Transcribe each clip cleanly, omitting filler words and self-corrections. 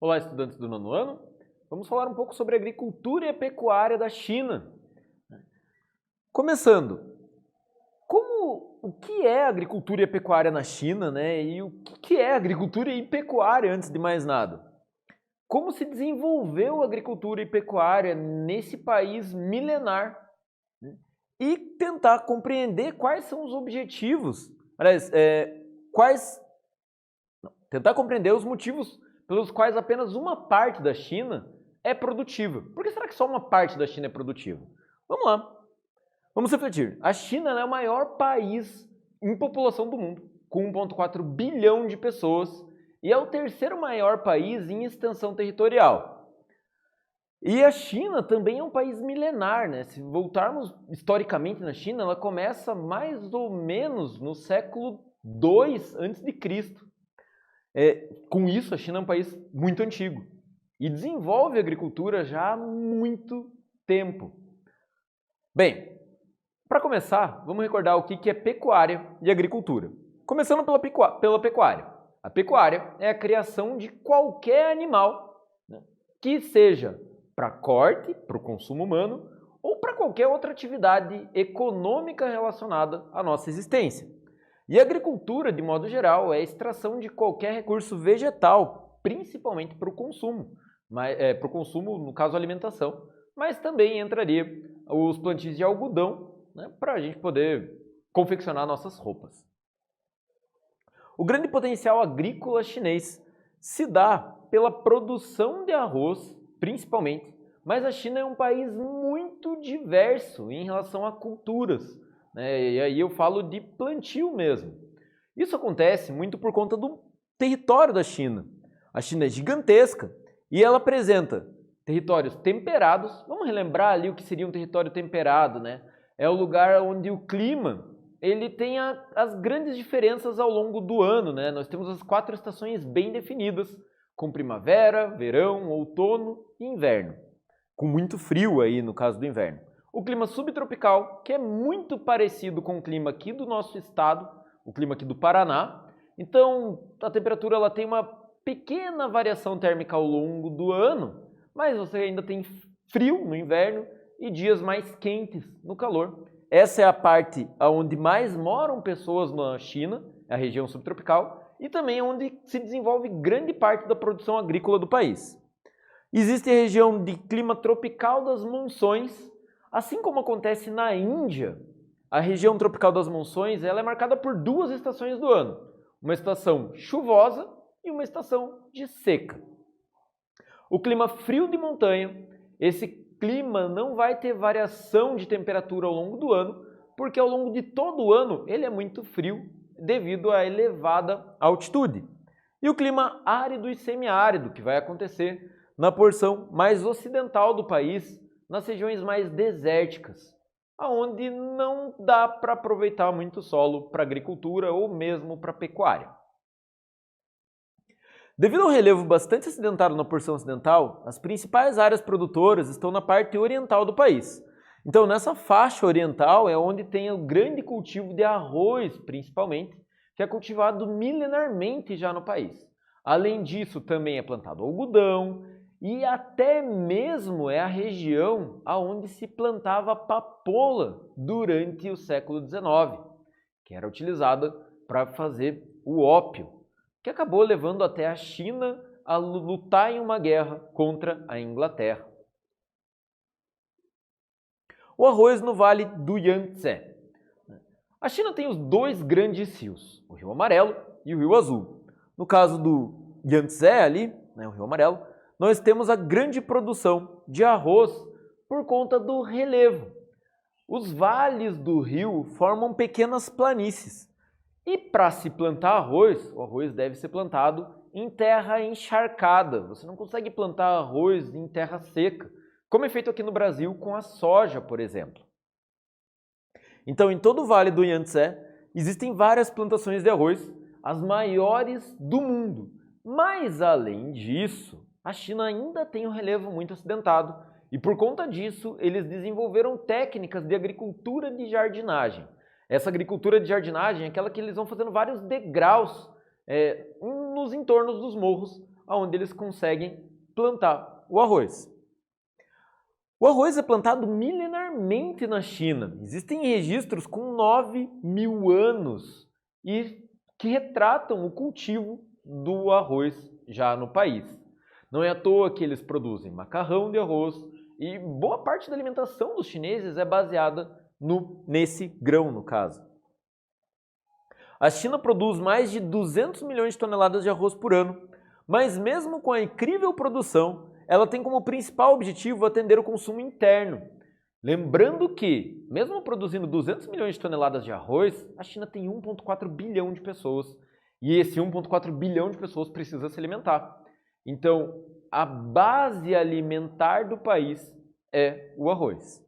Olá, estudantes do nono ano. Vamos falar um pouco sobre a agricultura e a pecuária da China. Começando, o que é a agricultura e a pecuária na China, né? E o que é agricultura e pecuária antes de mais nada? Como se desenvolveu a agricultura e pecuária nesse país milenar? E tentar compreender quais são os objetivos, tentar compreender os motivos pelos quais apenas uma parte da China é produtiva. Por que será que só uma parte da China é produtiva? Vamos lá. Vamos refletir. A China é o maior país em população do mundo, com 1,4 bilhão de pessoas, e é o terceiro maior país em extensão territorial. E a China também é um país milenar, né? Se voltarmos historicamente na China, ela começa mais ou menos no século II a.C. Com isso, a China é um país muito antigo e desenvolve a agricultura já há muito tempo. Bem, para começar, vamos recordar o que é pecuária e agricultura. Começando pela pecuária. A pecuária é a criação de qualquer animal, né, que seja para corte, para o consumo humano, ou para qualquer outra atividade econômica relacionada à nossa existência. E a agricultura, de modo geral, é a extração de qualquer recurso vegetal, principalmente para o consumo, no caso alimentação, mas também entraria os plantios de algodão, né, para a gente poder confeccionar nossas roupas. O grande potencial agrícola chinês se dá pela produção de arroz, principalmente, mas a China é um país muito diverso em relação a culturas, né? E aí eu falo de plantio mesmo. Isso acontece muito por conta do território da China. A China é gigantesca e ela apresenta territórios temperados. Vamos relembrar ali o que seria um território temperado, né? É o lugar onde o clima ele tem as grandes diferenças ao longo do ano, né? Nós temos as 4 estações bem definidas, com primavera, verão, outono e inverno, com muito frio aí no caso do inverno. O clima subtropical, que é muito parecido com o clima aqui do nosso estado, o clima aqui do Paraná. Então, a temperatura ela tem uma pequena variação térmica ao longo do ano, mas você ainda tem frio no inverno e dias mais quentes no calor. Essa é a parte onde mais moram pessoas na China, a região subtropical, e também é onde se desenvolve grande parte da produção agrícola do país. Existe a região de clima tropical das monções, assim como acontece na Índia. A região tropical das monções ela é marcada por 2 estações do ano, uma estação chuvosa e uma estação de seca. O clima frio de montanha, esse clima não vai ter variação de temperatura ao longo do ano, porque ao longo de todo o ano ele é muito frio devido à elevada altitude. E o clima árido e semiárido, que vai acontecer na porção mais ocidental do país, nas regiões mais desérticas, onde não dá para aproveitar muito solo para agricultura ou mesmo para pecuária. Devido ao relevo bastante acidentário na porção ocidental, as principais áreas produtoras estão na parte oriental do país. Então, nessa faixa oriental é onde tem o grande cultivo de arroz, principalmente, que é cultivado milenarmente já no país. Além disso, também é plantado algodão e até mesmo é a região onde se plantava papoula durante o século XIX, que era utilizada para fazer o ópio, que acabou levando até a China a lutar em uma guerra contra a Inglaterra. O arroz no Vale do Yangtze. A China tem os 2 grandes rios, o Rio Amarelo e o Rio Azul. No caso do Yangtze ali, o Rio Amarelo, nós temos a grande produção de arroz por conta do relevo. Os vales do rio formam pequenas planícies. E para se plantar arroz, o arroz deve ser plantado em terra encharcada. Você não consegue plantar arroz em terra seca, como é feito aqui no Brasil com a soja, por exemplo. Então, em todo o Vale do Yangtze, existem várias plantações de arroz, as maiores do mundo. Mas, além disso, a China ainda tem um relevo muito acidentado e, por conta disso, eles desenvolveram técnicas de agricultura de jardinagem. Essa agricultura de jardinagem é aquela que eles vão fazendo vários degraus nos entornos dos morros, onde eles conseguem plantar o arroz. O arroz é plantado milenarmente na China. Existem registros com 9.000 anos e que retratam o cultivo do arroz já no país. Não é à toa que eles produzem macarrão de arroz e boa parte da alimentação dos chineses é baseada nesse grão, no caso. A China produz mais de 200 milhões de toneladas de arroz por ano, mas mesmo com a incrível produção, ela tem como principal objetivo atender o consumo interno. Lembrando que, mesmo produzindo 200 milhões de toneladas de arroz, a China tem 1,4 bilhão de pessoas e esse 1,4 bilhão de pessoas precisa se alimentar. Então, a base alimentar do país é o arroz.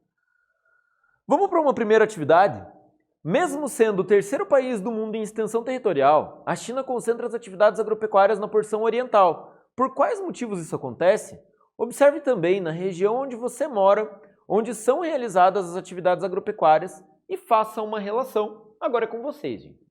Vamos para uma primeira atividade? Mesmo sendo o terceiro país do mundo em extensão territorial, a China concentra as atividades agropecuárias na porção oriental. Por quais motivos isso acontece? Observe também na região onde você mora, onde são realizadas as atividades agropecuárias e faça uma relação. Agora é com vocês, gente.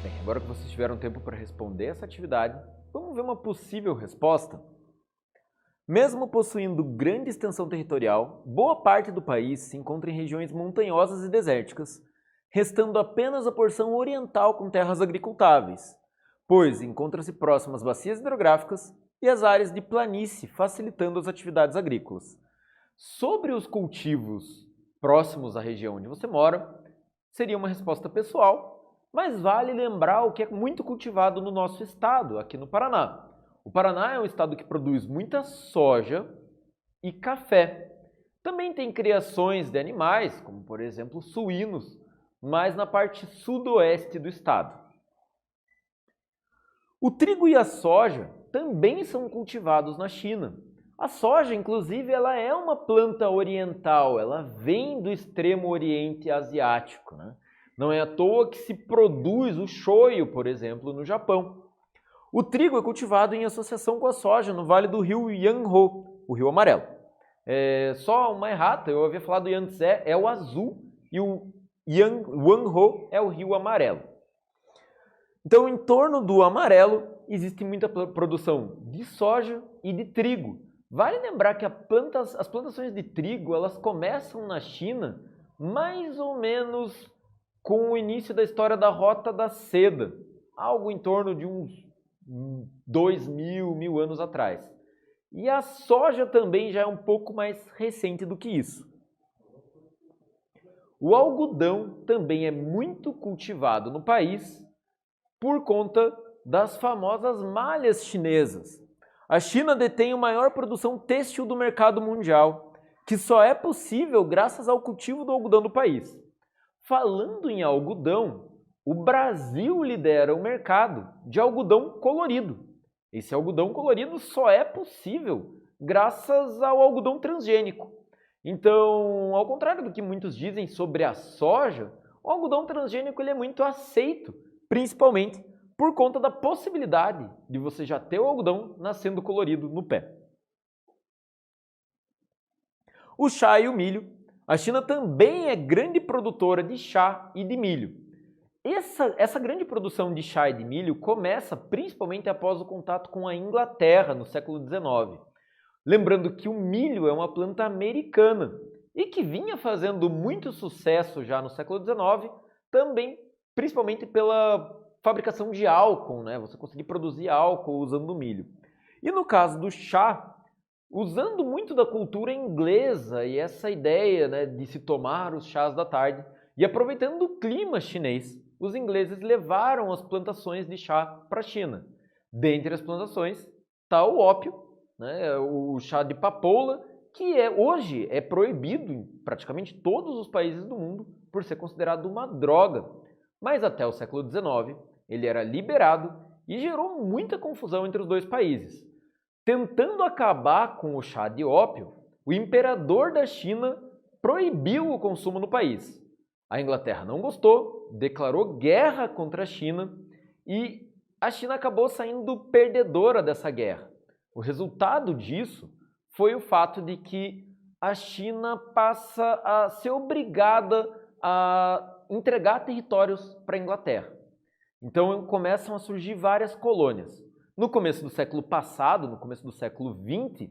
Bem, agora que vocês tiveram tempo para responder essa atividade, vamos ver uma possível resposta? Mesmo possuindo grande extensão territorial, boa parte do país se encontra em regiões montanhosas e desérticas, restando apenas a porção oriental com terras agricultáveis, pois encontra-se próximo às bacias hidrográficas e às áreas de planície, facilitando as atividades agrícolas. Sobre os cultivos próximos à região onde você mora, seria uma resposta pessoal, mas vale lembrar o que é muito cultivado no nosso estado, aqui no Paraná. O Paraná é um estado que produz muita soja e café. Também tem criações de animais, como por exemplo suínos, mas na parte sudoeste do estado. O trigo e a soja também são cultivados na China. A soja, inclusive, ela é uma planta oriental, ela vem do extremo oriente asiático, né? Não é à toa que se produz o shoyu, por exemplo, no Japão. O trigo é cultivado em associação com a soja no vale do rio Yangtze, o rio amarelo. Só uma errata, eu havia falado Yangtze, é o azul, e o Yangtze é o rio amarelo. Então, em torno do amarelo, existe muita produção de soja e de trigo. Vale lembrar que as plantações de trigo, elas começam na China mais ou menos com o início da história da Rota da Seda, algo em torno de uns 1000 anos atrás. E a soja também já é um pouco mais recente do que isso. O algodão também é muito cultivado no país por conta das famosas malhas chinesas. A China detém a maior produção têxtil do mercado mundial, que só é possível graças ao cultivo do algodão do país. Falando em algodão, o Brasil lidera o mercado de algodão colorido. Esse algodão colorido só é possível graças ao algodão transgênico. Então, ao contrário do que muitos dizem sobre a soja, o algodão transgênico ele é muito aceito, principalmente por conta da possibilidade de você já ter o algodão nascendo colorido no pé. O chá e o milho. A China também é grande produtora de chá e de milho. Essa grande produção de chá e de milho começa principalmente após o contato com a Inglaterra no século XIX. Lembrando que o milho é uma planta americana e que vinha fazendo muito sucesso já no século XIX, também principalmente pela fabricação de álcool, né? Você conseguir produzir álcool usando milho. E no caso do chá, usando muito da cultura inglesa e essa ideia, né, de se tomar os chás da tarde, e aproveitando o clima chinês, os ingleses levaram as plantações de chá para a China. Dentre as plantações está o ópio, né, o chá de papoula, que hoje é proibido em praticamente todos os países do mundo por ser considerado uma droga. Mas até o século XIX ele era liberado e gerou muita confusão entre os dois países. Tentando acabar com o chá de ópio, o imperador da China proibiu o consumo no país. A Inglaterra não gostou, declarou guerra contra a China e a China acabou saindo perdedora dessa guerra. O resultado disso foi o fato de que a China passa a ser obrigada a entregar territórios para a Inglaterra. Então começam a surgir várias colônias. No começo do século passado, no começo do século XX,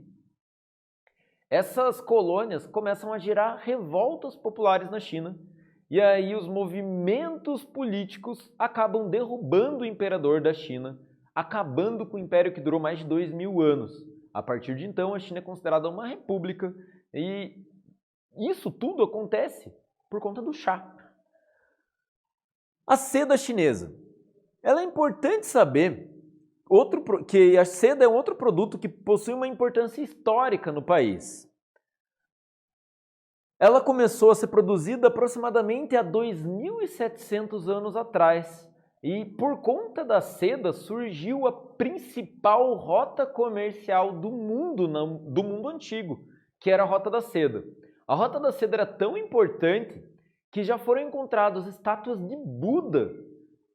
essas colônias começam a gerar revoltas populares na China e aí os movimentos políticos acabam derrubando o imperador da China, acabando com o império que durou mais de 2000 anos. A partir de então, a China é considerada uma república e isso tudo acontece por conta do chá. A seda chinesa. Ela é importante saber que a seda é outro produto que possui uma importância histórica no país. Ela começou a ser produzida aproximadamente há 2.700 anos atrás e por conta da seda surgiu a principal rota comercial do mundo antigo, que era a Rota da Seda. A Rota da Seda era tão importante que já foram encontradas estátuas de Buda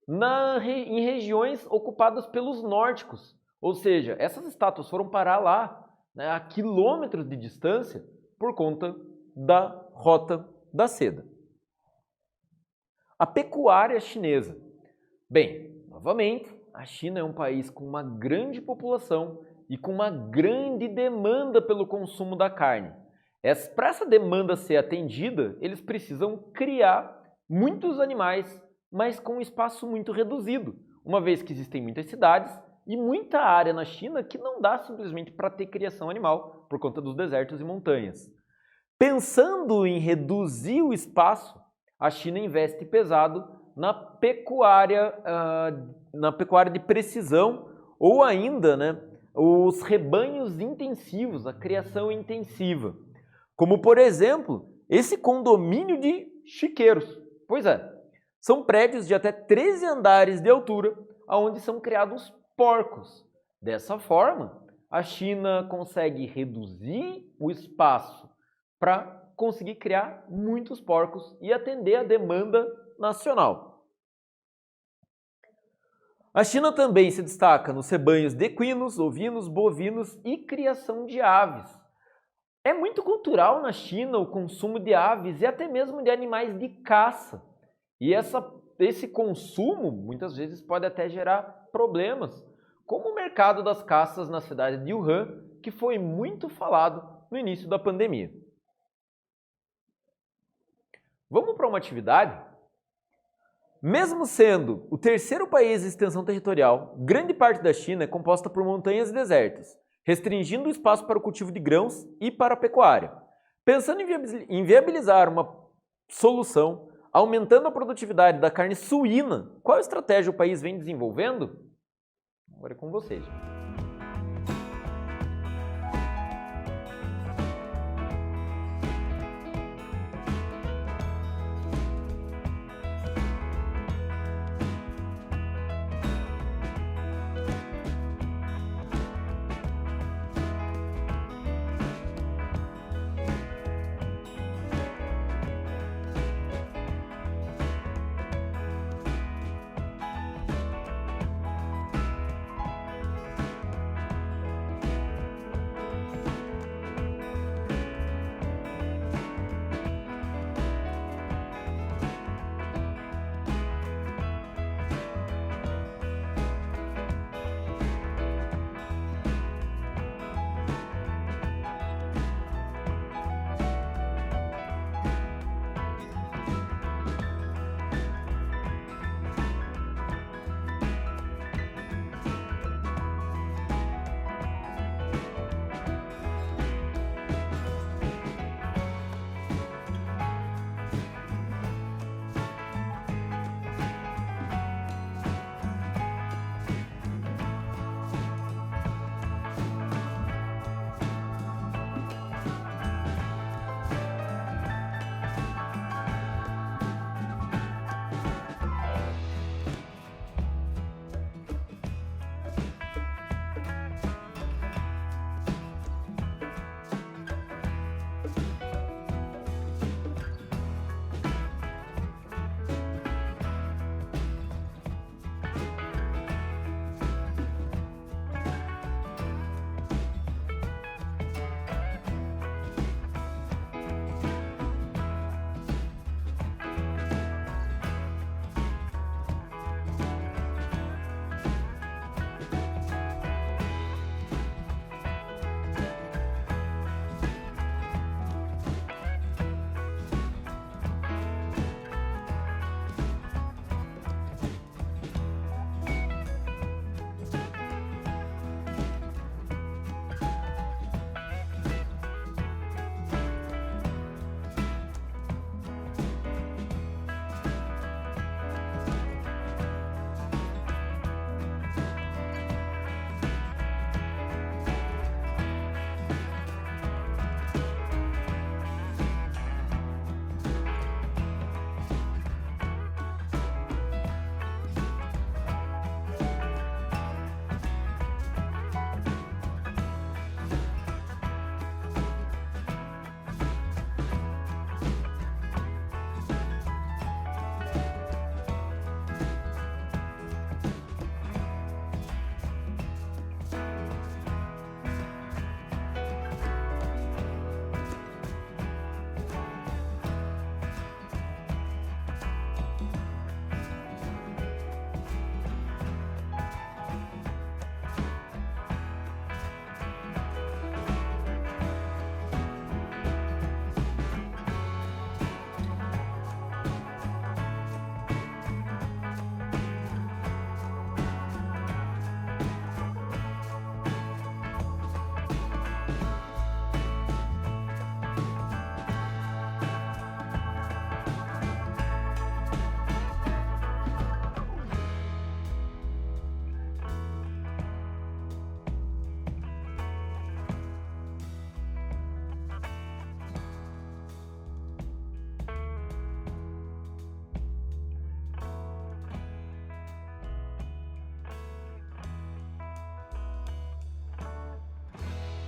em regiões ocupadas pelos nórdicos. Ou seja, essas estátuas foram parar lá, né, a quilômetros de distância, por conta da Rota da Seda. A pecuária chinesa. Bem, novamente, a China é um país com uma grande população e com uma grande demanda pelo consumo da carne. Para essa demanda ser atendida, eles precisam criar muitos animais, mas com um espaço muito reduzido, uma vez que existem muitas cidades e muita área na China que não dá simplesmente para ter criação animal, por conta dos desertos e montanhas. Pensando em reduzir o espaço, a China investe pesado na pecuária de precisão ou ainda, os rebanhos intensivos, a criação intensiva. Como, por exemplo, esse condomínio de chiqueiros. Pois é, são prédios de até 13 andares de altura, onde são criados porcos. Dessa forma, a China consegue reduzir o espaço para conseguir criar muitos porcos e atender a demanda nacional. A China também se destaca nos rebanhos de equinos, ovinos, bovinos e criação de aves. É muito cultural na China o consumo de aves e até mesmo de animais de caça. E esse consumo muitas vezes pode até gerar problemas, como o mercado das caças na cidade de Wuhan, que foi muito falado no início da pandemia. Vamos para uma atividade? Mesmo sendo o terceiro país em extensão territorial, grande parte da China é composta por montanhas e desertos, restringindo o espaço para o cultivo de grãos e para a pecuária. Pensando em viabilizar uma solução, aumentando a produtividade da carne suína, qual estratégia o país vem desenvolvendo? Agora é com vocês.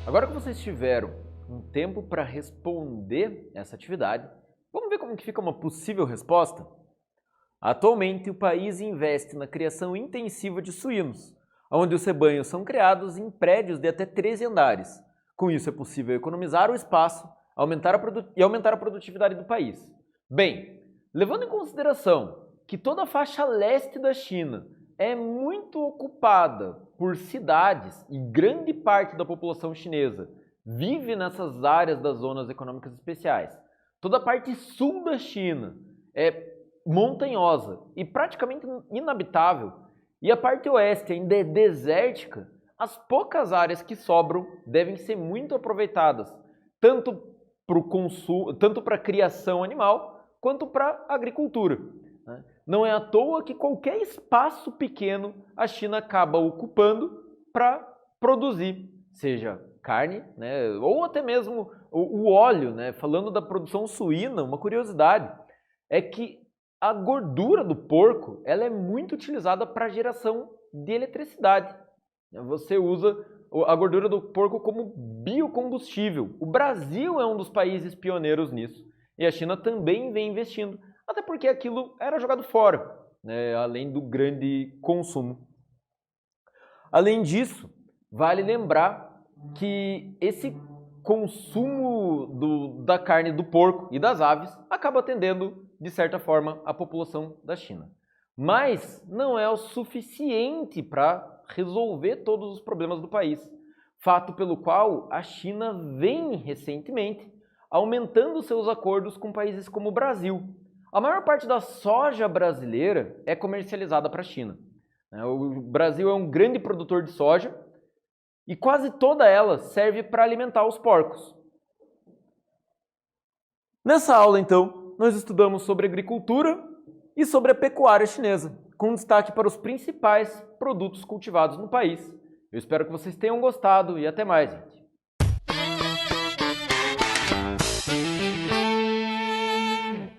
Agora que vocês tiveram um tempo para responder essa atividade, vamos ver como que fica uma possível resposta? Atualmente, o país investe na criação intensiva de suínos, onde os rebanhos são criados em prédios de até 13 andares. Com isso, é possível economizar o espaço aumentar a produtividade do país. Bem, levando em consideração que toda a faixa leste da China é muito ocupada por cidades e grande parte da população chinesa vive nessas áreas das zonas econômicas especiais. Toda a parte sul da China é montanhosa e praticamente inabitável, e a parte oeste ainda é desértica. As poucas áreas que sobram devem ser muito aproveitadas, tanto para a criação animal quanto para a agricultura. Não é à toa que qualquer espaço pequeno a China acaba ocupando para produzir, seja carne, né, ou até mesmo o óleo. Né? Falando da produção suína, uma curiosidade é que a gordura do porco ela é muito utilizada para a geração de eletricidade. Você usa a gordura do porco como biocombustível. O Brasil é um dos países pioneiros nisso. E a China também vem investindo, até porque aquilo era jogado fora, né, além do grande consumo. Além disso, vale lembrar que esse consumo da carne do porco e das aves acaba atendendo, de certa forma, a população da China. Mas não é o suficiente para resolver todos os problemas do país, fato pelo qual a China vem recentemente aumentando seus acordos com países como o Brasil. A maior parte da soja brasileira é comercializada para a China. O Brasil é um grande produtor de soja e quase toda ela serve para alimentar os porcos. Nessa aula, então, nós estudamos sobre agricultura e sobre a pecuária chinesa, com destaque para os principais produtos cultivados no país. Eu espero que vocês tenham gostado e até mais, gente.